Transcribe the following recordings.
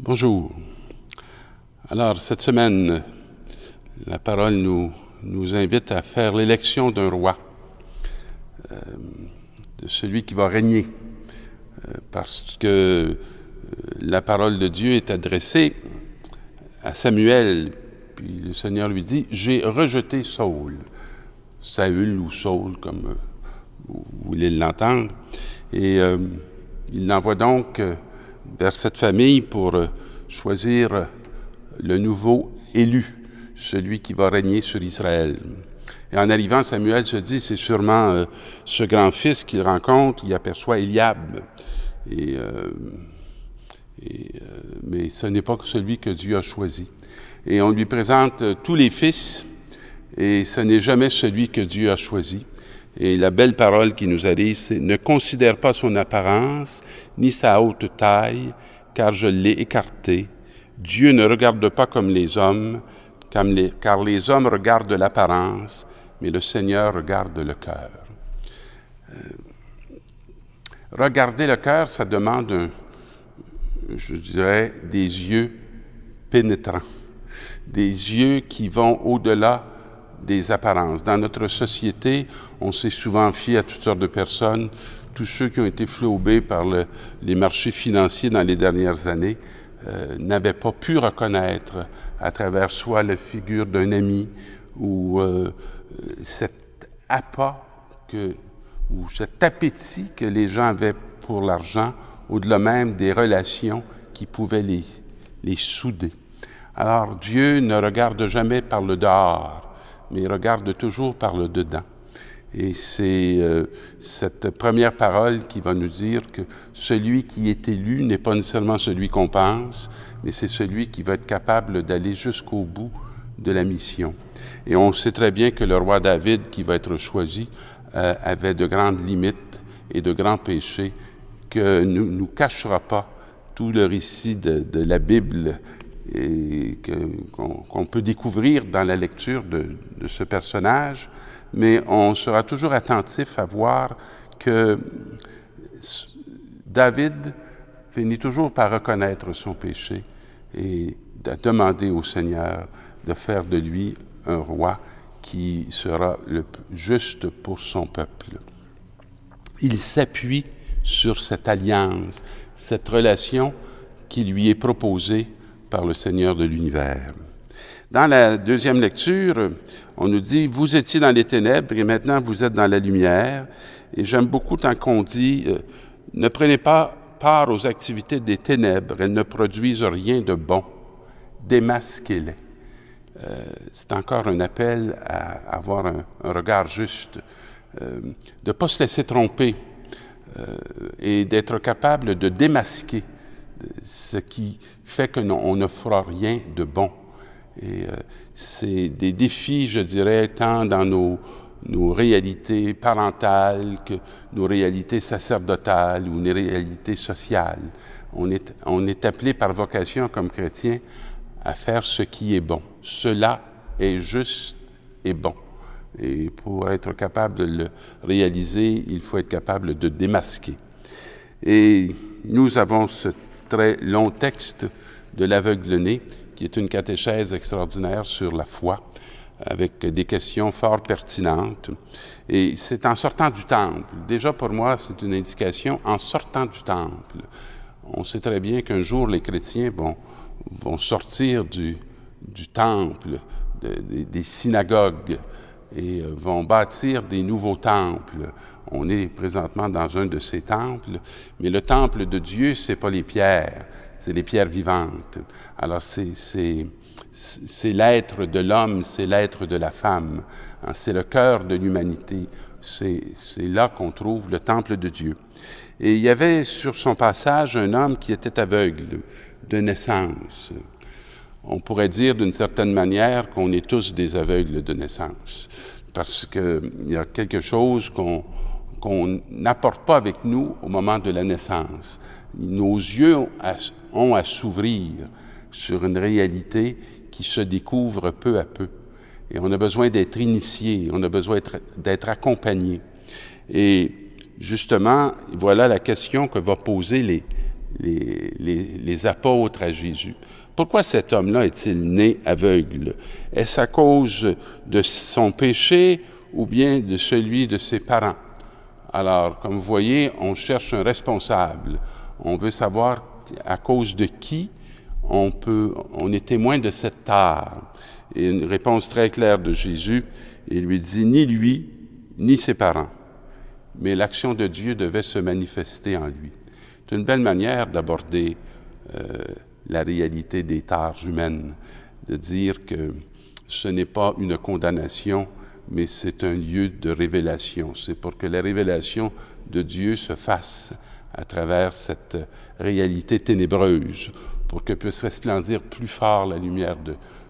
Bonjour. Alors, cette semaine, la parole nous invite à faire l'élection d'un roi, de celui qui va régner, parce que la parole de Dieu est adressée à Samuel, puis le Seigneur lui dit « J'ai rejeté Saül », Saül ou Saul, comme vous voulez l'entendre, et il l'envoie donc vers cette famille pour choisir le nouveau élu, celui qui va régner sur Israël. Et en arrivant, Samuel se dit, c'est sûrement ce grand-fils qu'il rencontre, il aperçoit Eliab. Mais ce n'est pas celui que Dieu a choisi. Et on lui présente tous les fils, et ce n'est jamais celui que Dieu a choisi. Et la belle parole qui nous arrive, c'est « Ne considère pas son apparence, ni sa haute taille, car je l'ai écarté. Dieu ne regarde pas comme les hommes, car les hommes regardent l'apparence, mais le Seigneur regarde le cœur. » Regarder le cœur, ça demande, je dirais, des yeux pénétrants, des yeux qui vont au-delà des apparences. Dans notre société, on s'est souvent fié à toutes sortes de personnes. Tous ceux qui ont été flobés par les marchés financiers dans les dernières années n'avaient pas pu reconnaître à travers soit la figure d'un ami ou cet appât ou cet appétit que les gens avaient pour l'argent, au-delà même des relations qui pouvaient les souder. Alors Dieu ne regarde jamais par le dehors, mais il regarde toujours par le dedans. Et c'est cette première parole qui va nous dire que celui qui est élu n'est pas nécessairement celui qu'on pense, mais c'est celui qui va être capable d'aller jusqu'au bout de la mission. Et on sait très bien que le roi David, qui va être choisi, avait de grandes limites et de grands péchés que ne nous cachera pas tout le récit de la Bible et qu'on peut découvrir dans la lecture de ce personnage, mais on sera toujours attentif à voir que David finit toujours par reconnaître son péché et de demander au Seigneur de faire de lui un roi qui sera le juste pour son peuple. Il s'appuie sur cette alliance, cette relation qui lui est proposée par le Seigneur de l'univers. Dans la deuxième lecture, on nous dit « Vous étiez dans les ténèbres et maintenant vous êtes dans la lumière. » Et j'aime beaucoup tant qu'on dit « Ne prenez pas part aux activités des ténèbres, elles ne produisent rien de bon. Démasquez-les. » C'est encore un appel à avoir un regard juste, de ne pas se laisser tromper et d'être capable de démasquer ce qui fait qu'on ne fera rien de bon. Et c'est des défis, je dirais, tant dans nos réalités parentales que nos réalités sacerdotales ou nos réalités sociales. On est appelé par vocation comme chrétien à faire ce qui est bon. Cela est juste et bon. Et pour être capable de le réaliser, il faut être capable de démasquer. Et nous avons ce très long texte de l'aveugle-né, qui est une catéchèse extraordinaire sur la foi, avec des questions fort pertinentes. Et c'est en sortant du temple. Déjà, pour moi, c'est une indication en sortant du temple. On sait très bien qu'un jour, les chrétiens vont sortir du temple, des synagogues, et vont bâtir des nouveaux temples. On est présentement dans un de ces temples, mais le temple de Dieu, c'est pas les pierres, c'est les pierres vivantes. Alors, c'est l'être de l'homme, c'est l'être de la femme, hein, c'est le cœur de l'humanité. C'est là qu'on trouve le temple de Dieu. Et il y avait sur son passage un homme qui était aveugle de naissance. On pourrait dire d'une certaine manière qu'on est tous des aveugles de naissance, parce qu'il y a quelque chose qu'on n'apporte pas avec nous au moment de la naissance. Nos yeux ont à s'ouvrir sur une réalité qui se découvre peu à peu. Et on a besoin d'être initié, on a besoin d'être accompagné. Et justement, voilà la question que va poser les apôtres à Jésus. Pourquoi cet homme-là est-il né aveugle? Est-ce à cause de son péché ou bien de celui de ses parents? Alors, comme vous voyez, on cherche un responsable. On veut savoir à cause de qui on est témoin de cette tare. Et une réponse très claire de Jésus, il lui dit ni lui, ni ses parents. Mais l'action de Dieu devait se manifester en lui. C'est une belle manière d'aborder la réalité des tares humaines, de dire que ce n'est pas une condamnation, mais c'est un lieu de révélation. C'est pour que la révélation de Dieu se fasse à travers cette réalité ténébreuse, pour que puisse resplendir plus fort la lumière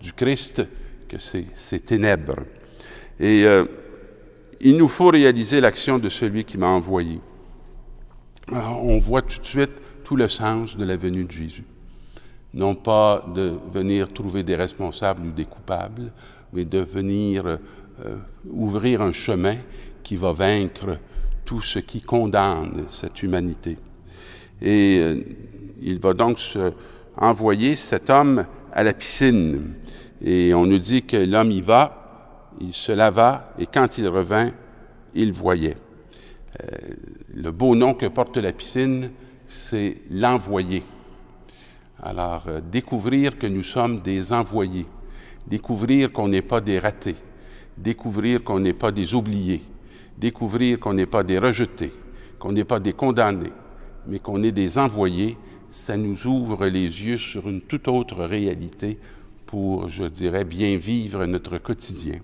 du Christ que ces ténèbres. Et il nous faut réaliser l'action de celui qui m'a envoyé. Alors, on voit tout de suite tout le sens de la venue de Jésus. Non pas de venir trouver des responsables ou des coupables, mais de venir ouvrir un chemin qui va vaincre tout ce qui condamne cette humanité. Et il va donc envoyer cet homme à la piscine. Et on nous dit que l'homme y va, il se lava, et quand il revint, il voyait. Le beau nom que porte la piscine, c'est l'envoyé. Alors, découvrir que nous sommes des envoyés, découvrir qu'on n'est pas des ratés, découvrir qu'on n'est pas des oubliés, découvrir qu'on n'est pas des rejetés, qu'on n'est pas des condamnés, mais qu'on est des envoyés, ça nous ouvre les yeux sur une toute autre réalité pour, je dirais, bien vivre notre quotidien.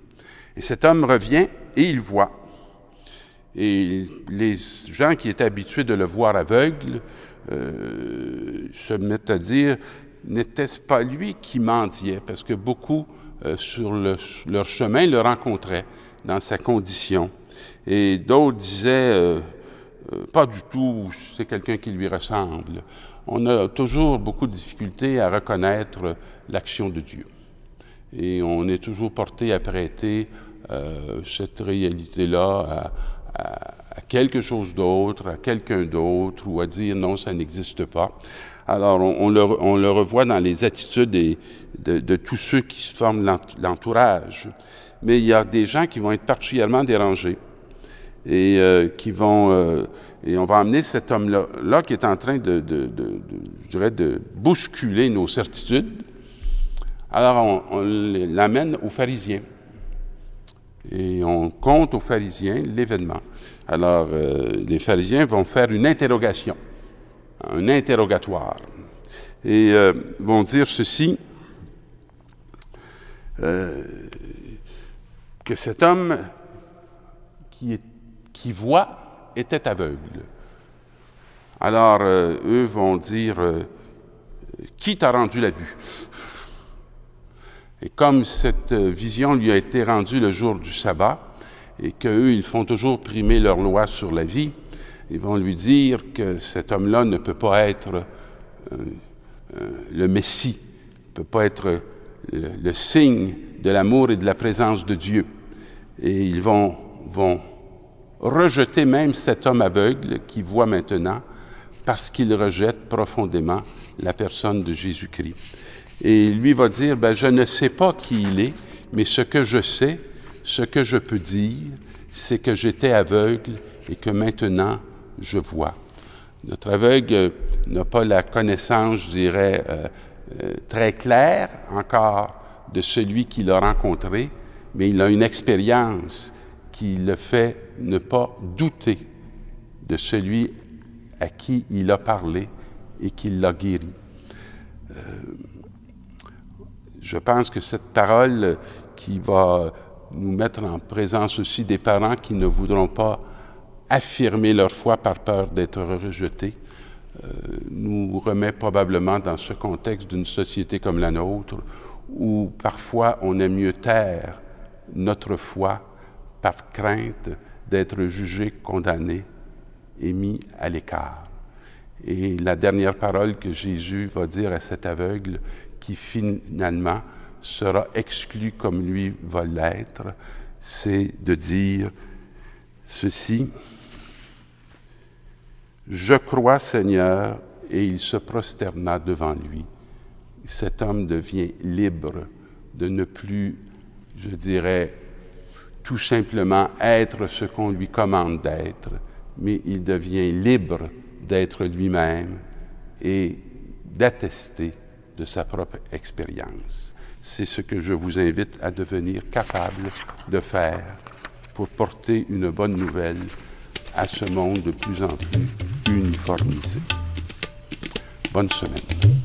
Et cet homme revient et il voit. Et les gens qui étaient habitués de le voir aveugle se mettent à dire, n'était-ce pas lui qui mendiait? Parce que beaucoup, sur leur chemin, le rencontraient dans sa condition. Et d'autres disaient, pas du tout, c'est quelqu'un qui lui ressemble. On a toujours beaucoup de difficultés à reconnaître l'action de Dieu. Et on est toujours porté à prêter cette réalité-là à quelque chose d'autre, à quelqu'un d'autre, ou à dire non, ça n'existe pas. Alors, on le revoit dans les attitudes de tous ceux qui forment l'entourage. Mais il y a des gens qui vont être particulièrement dérangés et et on va amener cet homme-là qui est en train je dirais, de bousculer nos certitudes. Alors, on l'amène aux pharisiens. Et on compte aux pharisiens l'événement. Alors, les pharisiens vont faire une interrogation, un interrogatoire, et vont dire ceci, que cet homme qui voit était aveugle. Alors, eux vont dire, qui t'a rendu la vue? Et comme cette vision lui a été rendue le jour du sabbat, et qu'eux, ils font toujours primer leur loi sur la vie, ils vont lui dire que cet homme-là ne peut pas être le Messie, ne peut pas être le signe de l'amour et de la présence de Dieu. Et ils vont rejeter même cet homme aveugle qui voit maintenant, parce qu'il rejette profondément la personne de Jésus-Christ. Et lui va dire, je ne sais pas qui il est, mais ce que je sais, ce que je peux dire, c'est que j'étais aveugle et que maintenant je vois. Notre aveugle n'a pas la connaissance, je dirais, très claire encore de celui qui l'a rencontré, mais il a une expérience qui le fait ne pas douter de celui à qui il a parlé et qui l'a guéri. Je pense que cette parole qui va nous mettre en présence aussi des parents qui ne voudront pas affirmer leur foi par peur d'être rejetés, nous remet probablement dans ce contexte d'une société comme la nôtre, où parfois on aime mieux taire notre foi par crainte d'être jugé, condamné et mis à l'écart. Et la dernière parole que Jésus va dire à cet aveugle, qui finalement sera exclu comme lui va l'être, c'est de dire ceci: « Je crois, Seigneur, et il se prosterna devant lui. Cet homme devient libre de ne plus, je dirais, tout simplement être ce qu'on lui commande d'être, mais il devient libre d'être lui-même et d'attester de sa propre expérience. C'est ce que je vous invite à devenir capable de faire pour porter une bonne nouvelle à ce monde de plus en plus uniformisé. Bonne semaine.